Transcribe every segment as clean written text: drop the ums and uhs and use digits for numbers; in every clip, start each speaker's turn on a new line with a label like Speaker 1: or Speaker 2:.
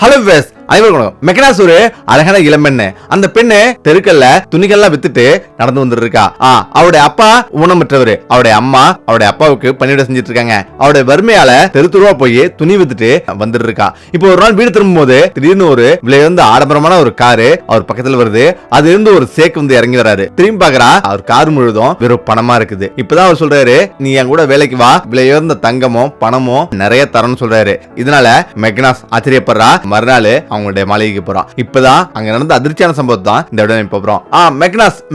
Speaker 1: Hello wives, அனைவருக்கும் மெக்கனாஸ் ஒரு அழகான இளம்பெண்ணு. அந்த பெண்ணு தெருக்கல்ல துணிகள்லாம் வித்துட்டு நடந்து வந்துட்டு இருக்கா. அவருடைய அப்பா ஊனமற்றவர். அவருடைய அம்மா அவருடைய அப்பாவுக்கு பணிவிட செஞ்சுட்டு இருக்காங்க. அவருடைய வறுமையால தெருத்துருவா போய் துணி வித்துட்டு வந்துட்டு இருக்கா. இப்போ ஒரு நாள் வீடு திரும்பும் போது திடீர்னு ஒரு விலையுந்த ஆடம்பரமான ஒரு காரு அவர் பக்கத்துல வருது. அது இருந்து ஒரு சேக் வந்து இறங்கி வராரு. திரும்பி பாக்குறா, அவர் கார் முழுதும் வெறும் பணமா இருக்குது. இப்பதான் அவர் சொல்றாரு, நீ என் கூட வேலைக்கு வா, விலையுந்த தங்கமும் பணமும் நிறைய தரணும்னு சொல்றாரு. இதனால மெக்கனாஸ் ஆச்சரியப்படுறா. மறுநாள் அவங்களுடைய மாளிகைக்கு போறான். இப்பதான் அங்க நடந்த அதிர்ச்சியான சம்பவம் தான் இந்த இடம் போறோம்.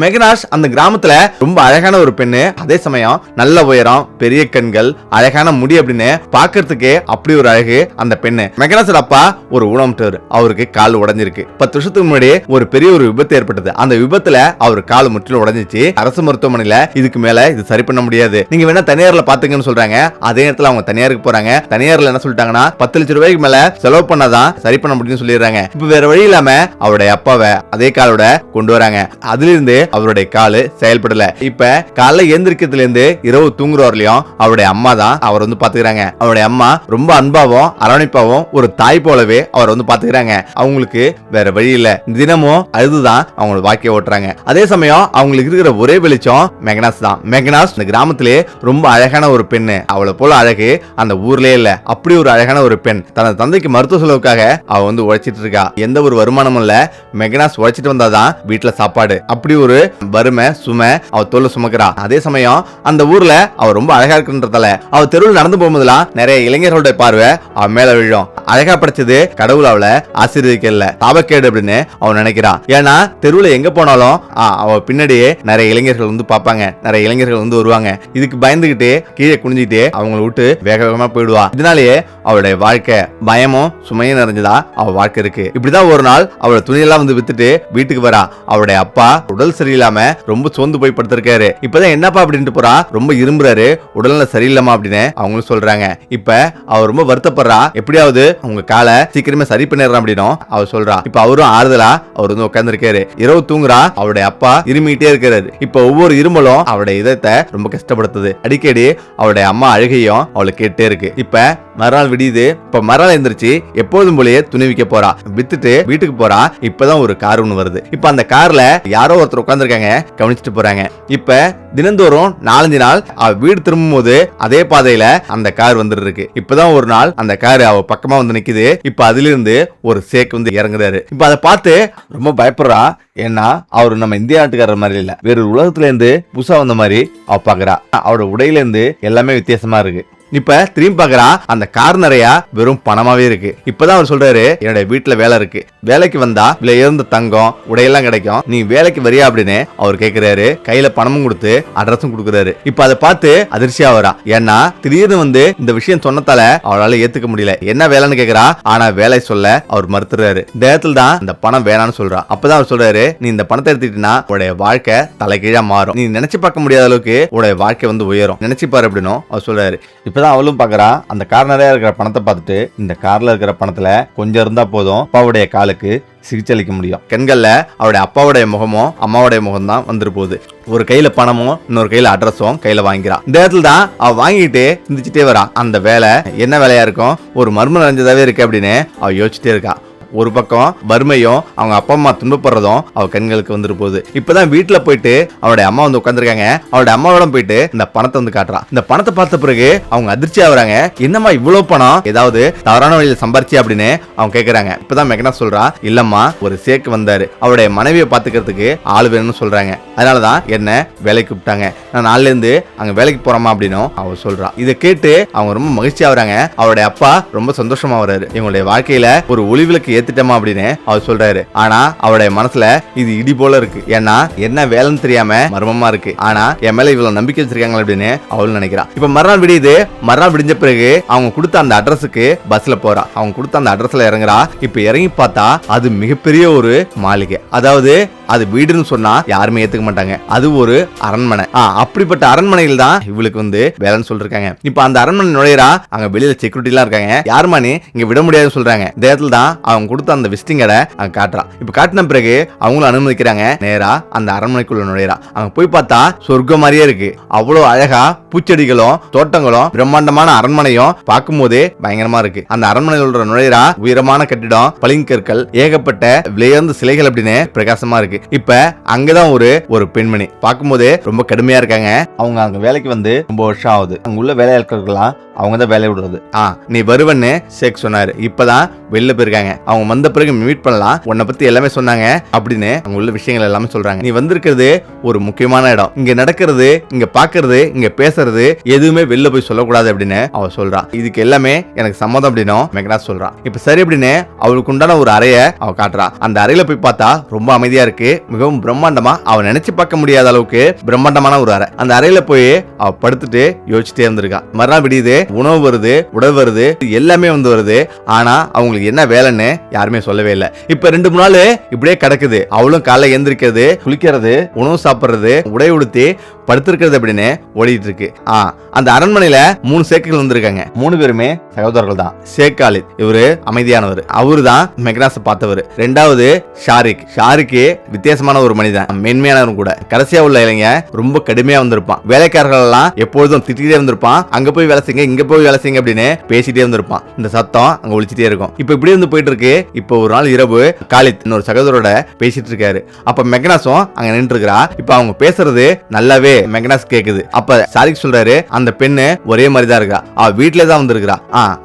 Speaker 1: மெக்கனாஸ் அந்த கிராமத்துல ரொம்ப அழகான ஒரு பெண்ணு. அதே சமயம் நல்ல உயரம், பெரிய கண்கள், அழகான முடி அப்படின்னு பாக்குறதுக்கே அப்படி ஒரு அழகு அந்த பெண்ணு. மெக்கனாஸ் அப்பா ஒரு ஊனமுற்றவர். அவருக்கு கால் உடைஞ்சிருக்கு. 10 வருஷத்துக்கு முன்னாடி ஒரு பெரிய ஒரு விபத்து ஏற்பட்டது. அந்த விபத்துல அவர் கால் முற்றிலும் உடைஞ்சிச்சு. அரசு மருத்துவமனையில இதுக்கு மேல இது சரி பண்ண முடியாது, நீங்க வேணா தனியார்ல பாத்துங்கன்னு சொல்றாங்க. அதே நேரத்துல அவங்க தனியாருக்கு போறாங்க. தனியார்ல என்ன சொல்லிட்டாங்கன்னா 10 லட்சம் ரூபாய்க்கு மேல செலவு பண்ணாதான் சரி பண்ண முடியும்னு சொல்லிடுறாங்க. இப்ப வேற வழி இல்லாம அவருடைய அப்பாவை அதே காலோட கொண்டு வராங்க. அதுல இருந்து அவருடைய காலு செயல்படல. இப்ப காலைல எந்திரிக்கிறதுல இருந்து இரவு தூங்குற வரலையும் அவருடைய அம்மா தான் அவர் வந்து பாத்துக்கிறாங்க. அவருடைய அம்மா ரொம்ப அன்பாவும் அரவணைப்பாவும் ஒரு தாய் போலவே அவர் வந்து பாத்துக்கிறாங்க. அவங்களுக்கு வேற வழி இல்ல, தினமும் அதுதான் அவங்களோட வாழ்க்கையை ஓட்டுறாங்க. அதே சமயம் அவங்களுக்கு இருக்கிற ஒரே வெளிச்சம் மெக்கனாஸ் தான். மெக்கனாஸ் இந்த கிராமத்திலே ரொம்ப அழகான ஒரு பெண்ணு. அவளை போல அழகு அந்த ஊர்லயே இல்ல. அப்படி ஒரு அழகான ஒரு பெண். தனது தந்தைக்கு மருத்துவ செலவுக்காக அவ வந்து உழைச்சிட்டு இருக்கா. எந்த ஒரு வருமானமும் இல்ல. மெக்கனாஸ் உழைச்சிட்டு வந்தாதான் வீட்டுல சாப்பாடு. அப்படி ஒரு வறுமை சுமை அவ தோல்ல சுமக்கிறா. அதே சமயம் அந்த ஊர்ல அவ ரொம்ப அழகா இருக்குன்றதால அவ தெருவில் நடந்து போகும்போதெல்லாம் நிறைய இளைஞர்களுடைய பார்வை அவ மேல விழும். அழகா படைச்சது கடவுள் அவளை ஆசீர்வதிக்கல, தாபக்கேடு அப்படின்னு அவன் நினைக்கிறான். ஏன்னா தெருவுல எங்க போனாலும் அவ பின்னாடியே நிறைய இளைஞர்கள் வந்து பாப்பாங்க, நிறைய இளைஞர்கள் வந்து வருவாங்க. இதுக்கு பயந்துகிட்டே கீழே குனிஞ்சிட்டே அவங்களை விட்டு வேக வேகமா போயிடுவா. இதனாலேயே அவளுடைய வாழ்க்கை பயமும் சுமையும் நிறைஞ்சதா அவ வாழ்க்கை இருக்கு. இப்படிதான் ஒரு நாள் அவளோட துணியெல்லாம் வந்து வித்துட்டு வீட்டுக்கு வரா. அவருடைய அப்பா உடல் சரியில்லாம ரொம்ப சோர்ந்து போய் படுத்திருக்காரு. இப்பதான் என்னப்பா அப்படின்ட்டு போறா, ரொம்ப இரும்புறாரு, உடல்நல சரியில்லாம அப்படின்னு அவங்களும் சொல்றாங்க. இப்ப அவர் ரொம்ப வருத்தப்படுறா, எப்படியாவது அவங்க காலை சீக்கிரமே சரி பண்ணிடுறான் அப்படின்னு அவர் சொல்றா. இப்ப அவரும் ஆறுதலா அவர் வந்து உட்கார்ந்து இருக்காரு. இரவு தூங்குறா. அவருடைய அப்பா இருமிட்டே இருக்காரு. இப்ப ஒவ்வொரு இருமலும் அவருடைய இதயத்தை ரொம்ப கஷ்டப்படுத்துது. அடிக்கடி அவருடைய அம்மா அழுகையும் அவளுக்கு கேட்டே இருக்கு. இப்ப மறுநாள் விடியுது. இப்ப மறுநாள் எந்திரிச்சு எப்போதும் போலயே துணி விற்க போறா. வித்துட்டு வீட்டுக்கு போறா. இப்பதான் ஒரு கார் ஒண்ணு வருது. இப்ப அந்த கார்ல யாரோ ஒருத்தர் உட்கார்ந்து இருக்காங்க, கவனிச்சுட்டு போறாங்க. இப்ப தினந்தோறும் 4-5 நாள் அவ வீடு திரும்பும் போது அதே பாதையில அந்த கார் வந்துட்டு இருக்கு. இப்பதான் ஒரு நாள் அந்த கார் அவ பக்கமா வந்து நிக்குது. இப்ப அதுல இருந்து ஒரு சேக் வந்து இறங்குறாரு. இப்ப அதை பார்த்து ரொம்ப பயப்படுறா. ஏன்னா அவரு நம்ம இந்திய நாட்டுக்காரர் மாதிரி இல்ல, வேற உலகத்துல இருந்து புதுசா வந்த மாதிரி அவ பாக்குறா. அவரோட உடையில இருந்து எல்லாமே வித்தியாசமா இருக்கு. இப்ப திரும்பி பாக்குறா, அந்த கார் நிறைய வெறும் பணமாவே இருக்கு. இப்பதான் அவர் சொல்றாரு, என்னுடைய வீட்டுல வேலை இருக்கு, வேலைக்கு வந்தா விலை உயர்ந்த தங்கம் உடையெல்லாம் கிடைக்கும், நீ வேலைக்கு வரியா அப்படின்னு அவர் கேக்குறாரு. கையில பணமும் கொடுத்து அட்ரஸும் கொடுக்குறாரு. இப்ப அதை பார்த்து அதிர்ச்சியா வரா. ஏன்னா திடீர்னு வந்து இந்த விஷயம் சொன்னதால அவளால ஏத்துக்க முடியல. என்ன வேலைன்னு கேக்குறா. ஆனா வேலை சொல்ல அவர் மறுத்துறாரு. இந்த இடத்துல தான் இந்த பணம் வேணான்னு சொல்றா. அப்பதான் அவர் சொல்றாரு, நீ இந்த பணத்தை எடுத்துக்கிட்டா உடைய வாழ்க்கை தலைகீழா மாறும், நீ நினைச்சு பார்க்க முடியாத அளவுக்கு உடைய வாழ்க்கை வந்து உயரும், நினைச்சு பாரு அப்படின்னு அவர் சொல்றாரு. இப்பதான் அவளும் பாக்குறா. அந்த கார் நிறைய இருக்கிற பணத்தை பார்த்துட்டு, இந்த கார்ல இருக்கிற பணத்துல கொஞ்சம் இருந்தா போதும் அப்பாவுடைய காலுக்கு சிகிச்சை அளிக்க முடியும். கண்கள்ல அவருடைய அப்பாவுடைய முகமும் அம்மாவுடைய முகம் தான் வந்துட்டு போகுது. ஒரு கையில பணமும் இன்னொரு கையில அட்ரஸும் கையில வாங்கிக்கிறா. இந்த இடத்துல தான் அவ வாங்கிட்டு சிந்திச்சுட்டே வரா. அந்த வேலை என்ன வேலையா இருக்கும், ஒரு மர்மம் நிறைஞ்சதாவே இருக்கு அப்படின்னு அவ யோசிச்சுட்டே இருக்கா. ஒரு பக்கம் வறுமையும் அவங்க அப்பா அம்மா துன்பப்படுறதும் அவ கண்களுக்கு வந்துட்டு போகுது. இப்பதான் வீட்டுல போயிட்டு அவருடைய அம்மா வந்து உட்காந்துருக்காங்க. அவருடைய அம்மாவோட போயிட்டு இந்த பணத்தை வந்து காட்டுறா. இந்த பணத்தை பார்த்த பிறகு அவங்க அதிர்ச்சி ஆகுறாங்க. என்னம்மா இவ்வளவு பணம், ஏதாவது தவறான வழியில சம்பாரிச்சு அப்படின்னு அவங்க கேக்குறாங்க. இப்பதான் மெக்கனாஸ் சொல்றா, இல்லம்மா ஒரு சேக்கு வந்தாரு, அவருடைய மனைவியை பாத்துக்கிறதுக்கு ஆள் வேணும்னு சொல்றாங்க, அதனாலதான் என்ன வேலைக்கு கூப்பிட்டாங்க, நான் நாளில இருந்து அங்க வேலைக்கு போறோமா அப்படின்னு அவ சொல்றா. இதை கேட்டு அவங்க ரொம்ப மகிழ்ச்சி ஆகுறாங்க. அவருடைய அப்பா ரொம்ப சந்தோஷமா வர்றாரு. இவங்களுடைய வாழ்க்கையில ஒரு ஒளிவிளக்கு ஏத்துட்டமா அப்படின்னு அவர் சொல்றாரு. ஆனா அவருடைய மனசுல இது இடி போல இருக்கு. ஏன்னா என்ன வேலைன்னு தெரியாம மர்மமா இருக்கு. ஆனா என் மேல இவ்வளவு நம்பிக்கை வச்சிருக்காங்க அப்படின்னு அவள் நினைக்கிறா. இப்ப மறுநாள் விடியுது. மறுநாள் விடிஞ்ச பிறகு அவங்க கொடுத்த அந்த அட்ரஸுக்கு பஸ்ல போறா. அவங்க கொடுத்த அந்த அட்ரஸ்ல இறங்குறா. இப்ப இறங்கி பார்த்தா அது மிகப்பெரிய ஒரு மாளிகை. அதாவது அது வீடுன்னு சொன்னா யாருமே ஏத்துக்க மாட்டாங்க, அது ஒரு அரண்மனை. அப்படிப்பட்ட அரண்மனையில் தான் இவளுக்கு வந்து வேலைன்னு சொல்லிருக்காங்க. இப்ப அந்த அரண்மனை நுழையறா. அங்க வெளியில செக்யூரிட்டி எல்லாம் இருக்காங்க. யாருமா நீ இங்க விட முடியாதுன்னு சொல்றாங்க. இந்த இடத்துல தான் அவங்க கொடுத்த அந்த விசிட்டிங் கடை அங்க காட்டுறான். இப்ப காட்டின பிறகு அவங்களும் அனுமதிக்கிறாங்க. நேரா அந்த அரண்மனைக்குள்ள நுழைறா. அங்க போய் பார்த்தா சொர்க்கம் மாதிரியே இருக்கு. அவ்வளவு அழகா பூச்செடிகளும் தோட்டங்களும் பிரம்மாண்டமான அரண்மனையும் பார்க்கும் போதே பயங்கரமா இருக்கு. அந்த அரண்மனையில் உள்ள நுழைறா. உயரமான கட்டிடம், பளிங்கற்கள், ஏகப்பட்ட விலையுயர்ந்த சிலைகள் அப்படின்னு பிரகாசமா இருக்கு. இப்ப அங்கதான் ஒரு பெண்மணி பார்க்கும் போதே ரொம்ப கடுமையா இருக்காங்க. அவங்க அங்க வேலைக்கு வந்து ரொம்ப வருஷம் ஆகுது. அங்க உள்ள வேலையாட்கள்லாம் அவங்க தான் வேலையை விடுறது. நீ வருவன்னு ஷேக் சொன்னாரு. இப்பதான் வெளில போயிருக்காங்க. அவங்க வந்த பிறகு மீட் பண்ணலாம், உன்னை பத்தி எல்லாமே சொன்னாங்க அப்படின்னு அங்க உள்ள விஷயங்கள் எல்லாமே சொல்றாங்க. நீ வந்திருக்கிறது ஒரு முக்கியமான இடம். இங்க நடக்கிறது, இங்க பாக்குறது, இங்க பேசுறது எதுவுமே வெளில போய் சொல்லக்கூடாது அப்படின்னு அவ சொல்றான். இதுக்கு எல்லாமே எனக்கு சம்மதம் அப்படின்னு மெக்னாஸ் சொல்றான். இப்ப சரி அப்படின்னு அவளுக்கு உண்டான ஒரு அறைய அவ காட்டுறா. அந்த அறையில போய் பார்த்தா ரொம்ப அமைதியா இருக்கு. மிகவும் பிரம்மாண்டமா, அவ நினைச்சு பார்க்க முடியாத அளவுக்கு பிரம்மாண்டமான ஒரு அறை. அந்த அறையில போய் அவ படுத்துட்டு யோசிச்சுட்டே இருந்திருக்கா. மறுநாள் விடியுது, உணவு வருது, உடல் வருது, எல்லாமே வந்து வருது. ஆனா அவங்களுக்கு என்ன வேலைன்னு யாருமே சொல்லவே இல்லை. இப்ப 2-3 நாள் இப்படியே கிடக்குது. அவளும் காலைல எந்திரிக்கிறது, குளிக்கிறது, உணவு சாப்பிடுறது, உடை உடுத்தி படுத்திருக்கிறது அப்படின்னு ஓடிட்டு இருக்கு. அந்த அரண்மனையில 3 சேக்குகள் வந்திருக்காங்க. 3 பேருமே சகோதரர்கள் தான். ஷேக் காலித் இவரு அமைதியானவர். அவரு தான் மெக்னாஸ் பார்த்தவர். 2வது ஷாரிக் வித்தியாசமான ஒரு மனிதன், மென்மையானவரும் கூட. கடைசியா உள்ள இளைஞ ரொம்ப கடுமையா வந்திருப்பான். வேலைக்காரர்கள் எல்லாம் எப்பொழுதும் திட்டிகிட்டே வந்திருப்பான். அங்க போய் வேலை செய்யுங்க, இங்க போய் வேலை செய்யுங்க அப்படின்னு பேசிட்டே வந்திருப்பான். இந்த சத்தம் அங்க ஒழிச்சிட்டே இருக்கும். இப்ப இப்படி இருந்து போயிட்டு இருக்கு. இப்ப ஒரு நாள் இரவு காலித் இன்னொரு சகோதரோட பேசிட்டு இருக்காரு. அப்ப மெக்னாஸும் அங்க நின்று இருக்கா. இப்ப அவங்க பேசுறது நல்லாவே மெக்னாஸ் கேக்குது. அப்ப ஷாரிக் சொல்றாரு, அந்த பெண்ணு ஒரே மாதிரி தான் இருக்கா, அவ வீட்டுல தான் வந்திருக்கா.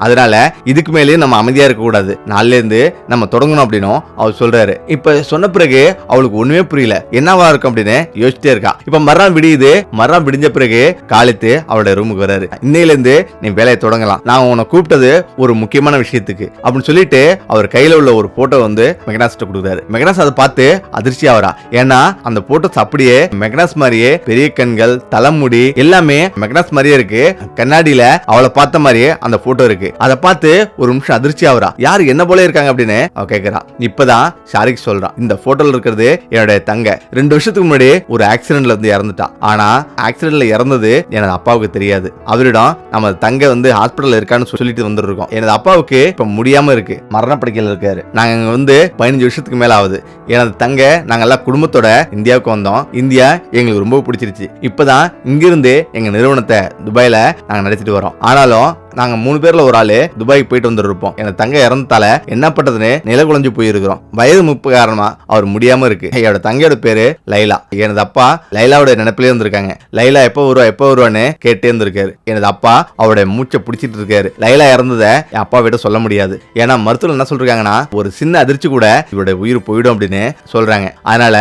Speaker 1: அதனால இதுக்கு மேலேயும் நம்ம அமைதியா இருக்க கூடாது, நாளில இருந்து நம்ம தொடங்கணும் அப்படின்னு அவர் சொல்றாரு. இப்ப சொன்ன பிறகு அவளுக்கு ஒண்ணுமே புரியல, என்னவா இருக்கும் அப்படின்னு யோசிச்சுட்டே இருக்கா. இப்ப மறுநாள் விடியுது. மறுநாள் விடிஞ்ச பிறகு காலித்து அவளோட ரூமுக்கு வராரு. இன்னையில இருந்து நீ வேலையை தொடங்கலாம், நான் உன்னை கூப்பிட்டது ஒரு முக்கியமான விஷயத்துக்கு அப்படின்னு சொல்லிட்டு அவர் கையில உள்ள ஒரு போட்டோ வந்து மெக்னாஸ் கொடுக்குறாரு. மெக்னாஸ் அதை பார்த்து அதிர்ச்சி ஆவரா. ஏன்னா அந்த போட்டோஸ் அப்படியே மெக்னாஸ் மாதிரியே பெரிய கண்கள், தலைமுடி எல்லாமே மெக்னாஸ் மாதிரியே இருக்கு. கண்ணாடியில அவளை பார்த்த மாதிரியே அந்த போட்டோ இருக்கு. அதை பார்த்து ஒரு நிமிஷம் அதிர்ச்சி ஆவரா. யாரு என்ன போல இருக்காங்க அப்படின்னு அவ கேக்குறா. இப்பதான் ஷாரிக் சொல்றான், இந்த போட்டோல இருக்கிறது என்னுடைய தங்க. 2 வருஷத்துக்கு முன்னாடி ஒரு ஆக்சிடென்ட்ல வந்து இறந்துட்டா. ஆனா ஆக்சிடென்ட்ல இறந்தது எனது அப்பாவுக்கு தெரியாது. அவரிடம் நம்ம தங்க வந்து ஹாஸ்பிட்டல் இருக்கான்னு சொல்லிட்டு வந்துருக்கோம். எனது அப்பாவுக்கு இப்ப முடியாம இருக்கு, மரணப்படுக்கையில் இருக்காரு. நாங்க இங்க வந்து 15 வருஷத்துக்கு மேல ஆகுது. எனது தங்க நாங்க எல்லாம் குடும்பத்தோட இந்தியாவுக்கு வந்தோம். இந்தியா எங்களுக்கு ரொம்ப பிடிச்சிருச்சு. இப்பதான் இங்கிருந்து எங்க நிறுவனத்தை துபாயில நாங்க நடத்திட்டு வரோம். ஆனாலும் நாங்க 3 பேர்ல ஒரு ஆளு துபாய்க்கு போயிட்டு வந்துருப்போம். எனக்கு தங்க இறந்தால என்ன பண்றதுன்னு நில குழஞ்சு போயிருக்கிறோம். வயது முப்பு காரணமா அவர் முடியாம இருக்கு. என்னோட தங்கையோட பேரு லைலா. எனது அப்பா லைலாவோட நினைப்பிலே இருந்திருக்காங்க. லைலா எப்ப வருவான்னு கேட்டே இருந்திருக்காரு. எனது அப்பா அவருடைய மூச்சை பிடிச்சிட்டு இருக்காரு. லைலா இறந்ததை என் அப்பா விட சொல்ல முடியாது. ஏன்னா மருத்துவர்கள் என்ன சொல்றாங்கன்னா, ஒரு சின்ன அதிர்ச்சி கூட இவருடைய உயிர் போயிடும் அப்படின்னு சொல்றாங்க. அதனால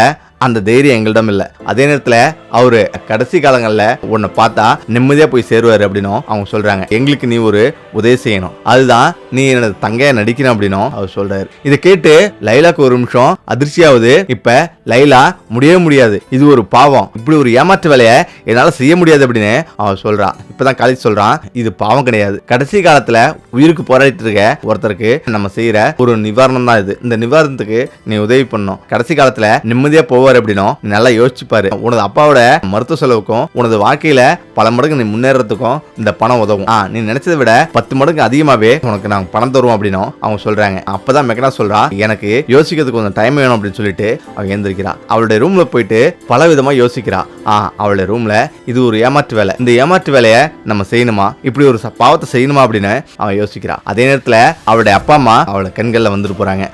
Speaker 1: அந்த தைரியம் எங்களிடம் இல்ல. அதே நேரத்துல அவரு கடைசி காலங்கள்ல உன்னை பார்த்தா நிம்மதியா போய் சேருவாரு அப்படின்னும் அவங்க சொல்றாங்க. எங்களுக்கு நீ ஒரு உதவி செய்யணும், அதுதான் நீ எனது தங்கைய நடிக்கணும் அப்படின்னும் அவர் சொல்றாரு. இதை கேட்டு லைலாக்கு ஒரு நிமிஷம் அதிர்ச்சியாவது. இப்ப லைலா முடியவே முடியாது, இது ஒரு பாவம், இப்படி ஒரு ஏமாற்று வேலைய என்னால செய்ய முடியாது அப்படின்னு அவன் சொல்றான். இப்பதான் காலேஜ் சொல்றான், இது பாவம் கிடையாது, கடைசி காலத்துல உயிருக்கு போராடிட்டு இருக்க ஒருத்தருக்கு நம்ம செய்யற ஒரு நிவாரணம் தான் இது. இந்த நிவாரணத்துக்கு நீ உதவி பண்ணணும், கடைசி காலத்துல நிம்மதியா போவார் அப்படின்னும் நல்லா யோசிச்சு பாரு. உனது அப்பாவோட மருத்துவ செலவுக்கும் உனது வாழ்க்கையில பல மடங்கு நீ முன்னேறதுக்கும் இந்த பணம் உதவும். நீ நினைச்சதை விட 10 மடங்கு அதிகமாவே உனக்கு நாங்க பணம் தருவோம் அப்படின்னும் அவங்க சொல்றாங்க. அப்பதான் மெக்னாஸ் சொல்றா, எனக்கு யோசிக்கிறதுக்கு கொஞ்சம் டைம் வேணும் அப்படின்னு சொல்லிட்டு அவன் எழுந்திருக்கிறா. அவளுடைய ரூம்ல போயிட்டு பல விதமா யோசிக்கிறா. அவளுடைய ரூம்ல இது ஒரு ஏமாற்று வேலை, இந்த ஏமாற்று வேலையை நம்ம செய்யணுமா, இப்படி ஒரு பாவத்தை செய்யணுமா அப்படின்னு அவன் யோசிக்கிறா. அதே நேரத்துல அவளுடைய அப்பா அம்மா அவளோட கண்கள்ல வந்துட்டு போறாங்க.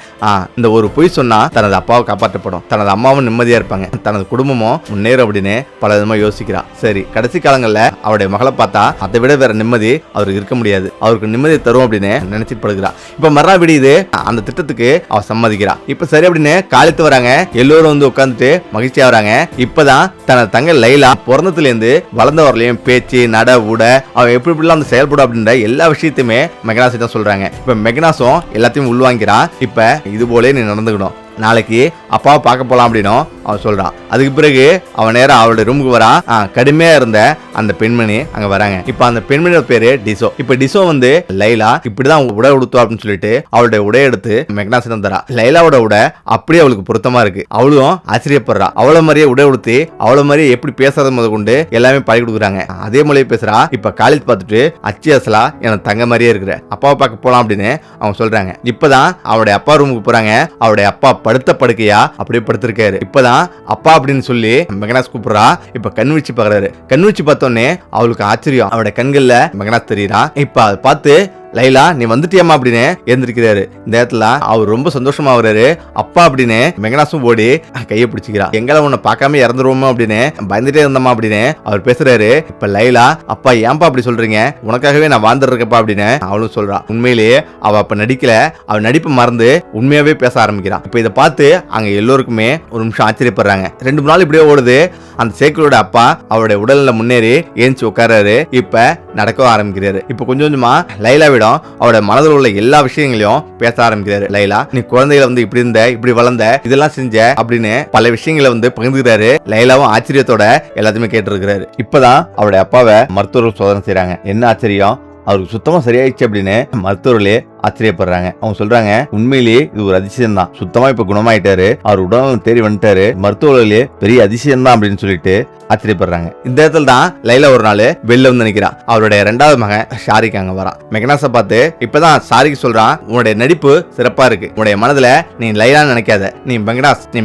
Speaker 1: இந்த ஒரு பொய் சொன்னா தனது அப்பாவை காப்பாற்றப்படும், தனது அம்மாவும் நிம்மதியா இருப்பாங்க, தனது குடும்பமும் முன்னேறும் அப்படின்னு பல விதமா யோசிக்கிறா. சரி, கடைசி காலங்கள்ல அவருடைய மகளை பார்த்தா அதை விட வேற நிம்மதி அவருக்கு இருக்க முடியாது, அவருக்கு நிம்மதியை தரும் அப்படின்னு நினைச்சிட்டு படுகிறா. இப்ப மறுநாள் விடியுது. அந்த திட்டத்துக்கு அவ சம்மதிக்கிறா. இப்ப சரி அப்படின்னு காலித்து வராங்க. எல்லோரும் வந்து உட்காந்துட்டு மகிழ்ச்சியா வராங்க. இப்பதான் தனது தங்க லைலா பிறந்ததுல இருந்து வளர்ந்த வரலையும் பேச்சு நட உட அவன் எப்படி எப்படிலாம் அந்த செயல்படும் அப்படின்ற எல்லா விஷயத்தையுமே மெக்னாஸ் தான் சொல்றாங்க. இப்ப மெக்னாஸும் எல்லாத்தையும் உள்வாங்கிறா. இப்ப இது போல நீ நடந்துக்கணும், நாளைக்கு அப்பாவை பார்க்க போலாம் அப்படின்னும் அவன் சொல்றான். அதுக்கு பிறகு அவன் நேரம் அவளுடைய ரூமுக்கு வரான். கடுமையா இருந்த அந்த பெண்மணி அங்க வராங்க. இப்ப அந்த பெண்மணியோட பேரு டிசோ. இப்ப டிசோ வந்து லைலா இப்படிதான் உடை உடுத்துவா அப்படின்னு சொல்லிட்டு அவளுடைய உடைய எடுத்து மெக்னாஸிடம் தரா. லைலாவோட உடை அப்படியே அவளுக்கு பொருத்தமா இருக்கு. அவளும் ஆச்சரியப்படுறா. அவளை மாதிரியே உடை உடுத்தி அவளை மாதிரியே எப்படி பேசுறது முத கொண்டு எல்லாமே பழகி கொடுக்குறாங்க. அதே மொழியை பேசுறா. இப்ப காலேஜ் பார்த்துட்டு அச்சி அசலா எனக்கு தங்க மாதிரியே இருக்கிற அப்பாவை பார்க்க போலாம் அப்படின்னு அவங்க சொல்றாங்க. இப்பதான் அவருடைய அப்பா ரூமுக்கு போறாங்க. அவருடைய அப்பா படுத்த படுக்கையா அப்படியே படுத்திருக்காரு. இப்பதான் அப்பா அப்படின்னு சொல்லி மெக்னாஸ் கூப்பிடுறா. இப்ப கண் வச்சு பாக்குறாரு. கண் வச்சு பார்த்தோன்னே அவளுக்கு ஆச்சரியம். அவருடைய கண்கள்ல மெக்னாஸ் தெரியுறா. இப்ப அதை பார்த்து லைலா நீ வந்துட்டியம்மா அப்படின்னு எழுந்திருக்கிறாரு. இந்த இடத்துல அவர் ரொம்ப சந்தோஷமா வர்றாரு. அப்பா அப்படின்னு மெக்னாஸும் ஓடி கையை பிடிச்சிக்கிறா. எங்களை உன்னை பார்க்காம இறந்துருவோமோ அப்படின்னு பயந்துட்டே இருந்தம்மா அப்படின்னு அவர் பேசுறாரு. இப்ப லைலா அப்பா ஏன்பா அப்படி சொல்றீங்க, உனக்காகவே நான் வாழ்ந்துருக்கப்பா அப்படின்னு அவளும் சொல்றா. உண்மையிலேயே அவ அப்ப நடிக்கல, அவ நடிப்பு மறந்து உண்மையாவே பேச ஆரம்பிக்கிறான். இப்ப இதை பார்த்து அங்க எல்லோருக்குமே ஒரு நிமிஷம் ஆச்சரியப்படுறாங்க. 2 நாள் இப்படியே ஓடுது. அந்த சேக்கரோட அப்பா அவருடைய உடல்ல முன்னேறி ஏஞ்சி உட்காராரு. இப்ப நடக்க ஆரம்பிக்கிறாரு. இப்ப கொஞ்சம் கொஞ்சமா லைலாவிடம் அவரோட மனதில் உள்ள எல்லா விஷயங்களையும் பேச ஆரம்பிக்கிறாரு. லைலா நீ குழந்தைகளை வந்து இப்படி இருந்த, இப்படி வளர்ந்த, இதெல்லாம் செஞ்ச அப்படின்னு பல விஷயங்களை வந்து பகிர்ந்துக்கிறாரு. லைலாவும் ஆச்சரியத்தோட எல்லாத்தையுமே கேட்டு இருக்கிறாரு. இப்பதான் அவருடைய அப்பாவை மருத்துவர்கள் சோதனை செய்யறாங்க. என்ன ஆச்சரியம், அவருக்கு சுத்தமா சரியாயிடுச்சு அப்படின்னு மருத்துவர்களே ஆச்சரியப்படுறாங்க. அவங்க சொல்றாங்க உண்மையிலேயே இது ஒரு அதிசயம் தான், சுத்தமா இப்ப குணமாயிட்டாரு, அவர் உடம்பு தேறி வந்துட்டாரு, மருத்துவர்களே பெரிய அதிசயம் தான் அப்படின்னு சொல்லிட்டு ஆச்சரியப்படுறாங்க. இந்த இடத்துல தான் லைலா ஒரு நாள் வெளில வந்து நினைக்கிறான். அவருடைய 2வது மகன் ஷாரிக் அங்க வரான். மெக்னாஸை பார்த்து இப்பதான் ஷாரிக் சொல்றான், உன்னுடைய நடிப்பு சிறப்பா இருக்கு, உன்னுடைய மனதுல நீ லைலா நினைக்காத, நீ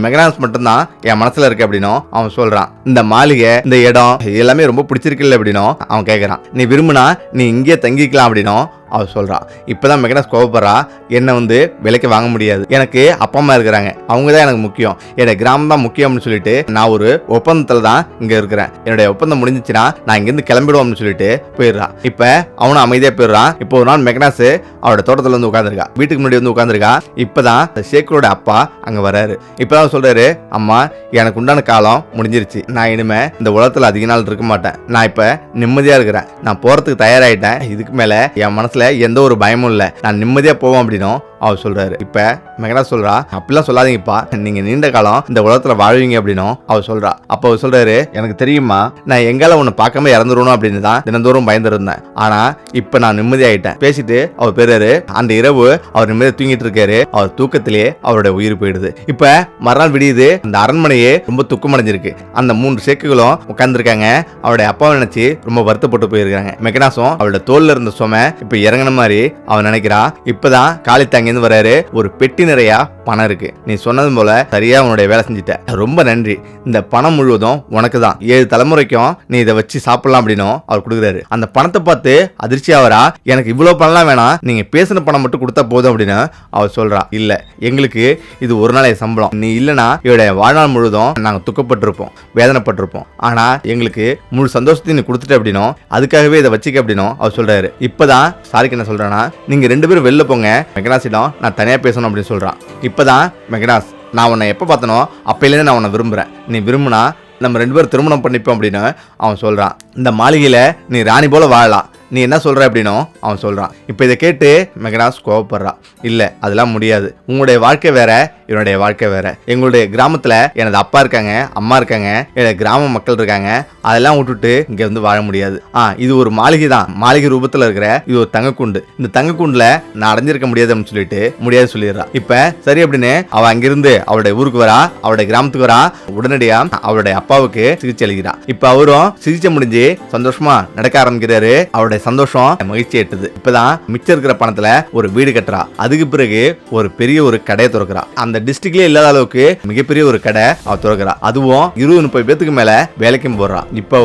Speaker 1: மெக்னாஸ் மட்டும்தான் என் மனசுல இருக்கு அப்படின்னும் அவன் சொல்றான். இந்த மாளிகை, இந்த இடம் எல்லாமே ரொம்ப பிடிச்சிருக்குல்ல அப்படின்னும் அவன் கேட்கறான். நீ விரும்புனா நீ இங்கே தங்கிக்கலாம் அப்படின்னும் அவ சொல்றான். இப்பதான் மெக்னாஸ் கோவப்படுறா. என்ன வந்து விலைக்கு வாங்க முடியாது, எனக்கு அப்பா அம்மா இருக்கிறாங்க, அவங்க தான் எனக்கு முக்கியம், என்னோட கிராமம் தான் முக்கியம்னு சொல்லிட்டு நான் ஒரு ஒப்பந்தத்துல தான் இங்க இருக்கிறேன், என்னுடைய ஒப்பந்தம் முடிஞ்சிச்சுன்னா நான் இங்க இருந்து கிளம்பிடுவோம்னு சொல்லிட்டு போயிடுறான். இப்ப அவனும் அமைதியா போயிடுறான். இப்போ ஒரு நாள் மெக்னாஸ் அவரோட தோட்டத்துல வந்து உட்காந்துருக்கா, வீட்டுக்கு முன்னாடி வந்து உட்காந்துருக்கா. இப்பதான் ஷேக்கரோட அப்பா அங்க வராரு. இப்பதான் சொல்றாரு, அம்மா எனக்கு உண்டான காலம் முடிஞ்சிருச்சு, நான் இனிமே இந்த உலகத்துல அதிக நாள் இருக்க மாட்டேன், நான் இப்ப நிம்மதியா இருக்கிறேன், நான் போறதுக்கு தயாராயிட்டேன், இதுக்கு மேல என் மனசுல எந்த ஒரு பயமும் இல்ல, நான் நிம்மதியா போவோம் அப்படின்னும் அவர் சொல்றாரு. இப்ப மெக்னாஸ் சொல்றா, அப்படிலாம் சொல்லாதீங்கப்பா, நீங்க நீண்ட காலம் இந்த உலகத்துல வாழ்வீங்க அப்படின்னும் அவர் சொல்றா. அப்ப அவர் சொல்றாரு, எனக்கு தெரியுமா, நான் எங்கால உன்னை பார்க்காம இறந்துடணும் அப்படின்னு தான் தினந்தோறும் பயந்துருந்தேன், ஆனா இப்ப நான் நிம்மதி ஆயிட்டேன். பேசிட்டு அவர் பேராரு. அந்த இரவு அவர் நிம்மதியா தூங்கிட்டு இருக்காரு. அவர் தூக்கத்திலேயே அவருடைய உயிர் போயிடுது. இப்ப மறுநாள் விடியுது. அந்த அரண்மனையே ரொம்ப துக்கமடைஞ்சிருக்கு. அந்த 3 சேக்குகளும் உட்கார்ந்துருக்காங்க. அவருடைய அப்பாவை நினைச்சு ரொம்ப வருத்தப்பட்டு போயிருக்காங்க. மெக்னாஸும் அவரோட தோல்ல இருந்த சுமை இப்ப இறங்கின மாதிரி அவன் நினைக்கிறா. இப்பதான் காலித்தாங்க வராரு. ஒரு பெட்டி நிறைய பணம் இருக்கு, நீ சொன்னது போல சரியா உன்னுடைய வேலை செஞ்சிட்ட, ரொம்ப நன்றி, இந்த பணம் முழுவதும் உனக்கு தான், 7 தலைமுறைக்கும் நீ இதை வச்சு சாப்பிடலாம் அப்படின்னு அவர் கொடுக்குறாரு. அந்த பணத்தை பார்த்து அதிர்ச்சி ஆவரா. எனக்கு இவ்வளவு பணம்லாம் வேணாம், நீங்க பேசின பணம் மட்டும் கொடுத்தா போதும் அப்படின்னு அவர் சொல்றா. இல்ல, எங்களுக்கு இது ஒரு நாளைய சம்பளம், நீ இல்லனா இவருடைய வாழ்நாள் முழுவதும் நாங்க துக்கப்பட்டிருப்போம், வேதனைப்பட்டிருப்போம், ஆனா எங்களுக்கு முழு சந்தோஷத்தையும் நீ கொடுத்துட்ட அப்படின்னும் அதுக்காகவே இதை வச்சுக்க அப்படின்னும் அவர் சொல்றாரு. இப்பதான் சாரிக்கு என்ன சொல்றானா, நீங்க 2 பேரும் வெளில போங்க, மெக்னாஸிடம் நான் தனியா பேசணும் அப்படின்னு சொல்றான். இப்பதான் மெக்னாஸ், நான் உன்னை எப்ப பார்த்தனோ அப்பையிலேருந்து நான் உன்னை விரும்புறேன், நீ விரும்புனா நம்ம 2 பேரும் திருமணம் பண்ணிப்போம் அப்படின்னு அவன் சொல்றான். இந்த மாளிகையில நீ ராணி போல வாழலாம், நீ என்ன சொல்ற அப்படின்னும் அவன் சொல்றான். இப்ப இதை கேட்டு மெக்னாஸ் கோவப்படுறா. இல்ல, அதெல்லாம் முடியாது, உங்களுடைய வாழ்க்கை வேற, என்னுடைய வாழ்க்கை வேற, எங்களுடைய கிராமத்துல எனது அப்பா இருக்காங்க, அம்மா இருக்காங்க, என்னோட கிராம மக்கள் இருக்காங்க, அதெல்லாம் விட்டுட்டு இங்க வந்து வாழ முடியாது. இது ஒரு மாளிகை தான், மாளிகை ரூபத்துல இருக்கிற இது ஒரு தங்கக்கூண்டு, இந்த தங்கக்கூண்டுல நான் அடைஞ்சிருக்க முடியாது அப்படின்னு சொல்லிட்டு முடியாது சொல்லிடுறா. இப்ப சரி அப்படின்னு அவ அங்கிருந்து அவருடைய ஊருக்கு வரா, அவருடைய கிராமத்துக்கு வரா. உடனடியா அவருடைய அப்பாவுக்கு சிகிச்சை அளிக்கிறா. இப்ப அவரும் சிகிச்சை முடிஞ்சு சந்தோஷமா நடக்க ஆரம்பிக்கிறாரு. அவருடைய சந்தோஷம் மகிழ்ச்சி எட்டுது. இப்பதான் மிச்சம் இருக்கிற பணத்துல ஒரு வீடு கட்டுறா. அதுக்கு பிறகு ஒரு பெரிய ஒரு கடையை திறக்கிறா. அந்த டிஸ்ட்ரிக்ட்லயே இல்லாத அளவுக்கு மிகப்பெரிய ஒரு கடை அவ திறக்கிறா. அதுவும் 20-30 பேத்துக்கு மேல வேலைக்கும் போடுறா. இப்ப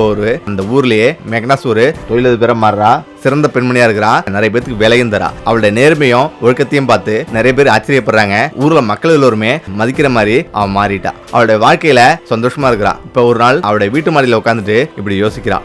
Speaker 1: அந்த ஊர்லயே மெக்னாஸ் ஒரு தொழிலதிபரா மாறுறா. சிறந்த பெண்மணியா இருக்கிறா. நிறைய பேருக்கு வேலையும் தரா. அவளுடைய நேர்மையும் ஒழுக்கத்தையும் பார்த்து நிறைய பேர் ஆச்சரியப்படுறாங்க. ஊர்ல மக்கள் எல்லோருமே மதிக்கிற மாதிரி அவன் மாறிட்டா. அவளுடைய வாழ்க்கையில சந்தோஷமா இருக்கிறா. இப்ப ஒரு நாள் அவளுடைய வீட்டு மாடியில உட்காந்துட்டு இப்படி யோசிக்கிறா.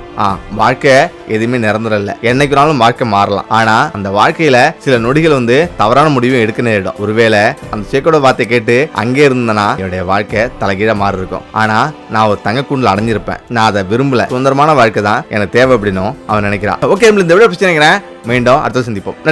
Speaker 1: வாழ்க்கை எதுவுமே நிரந்தரம் இல்ல, என்னைக்குனாலும் வாழ்க்கை மாறலாம். ஆனா அந்த வாழ்க்கையில சில நொடிகள் வந்து தவறான முடிவும் எடுக்க நேரிடும். ஒருவேளை அந்த சேக்கோட வார்த்தை கேட்டு அங்கே இருந்தனா என்னுடைய வாழ்க்கை தலைகீழ மாறி இருக்கும். ஆனா நான் ஒரு தங்கக்கூண்டுல அடைஞ்சிருப்பேன், நான் அதை விரும்பல, சுதந்திரமான வாழ்க்கை தான் எனக்கு தேவை அப்படின்னு அவன் நினைக்கிறான். ஓகே, இந்த பிரச்சனை மீண்டும் அடுத்த சந்திப்போம்.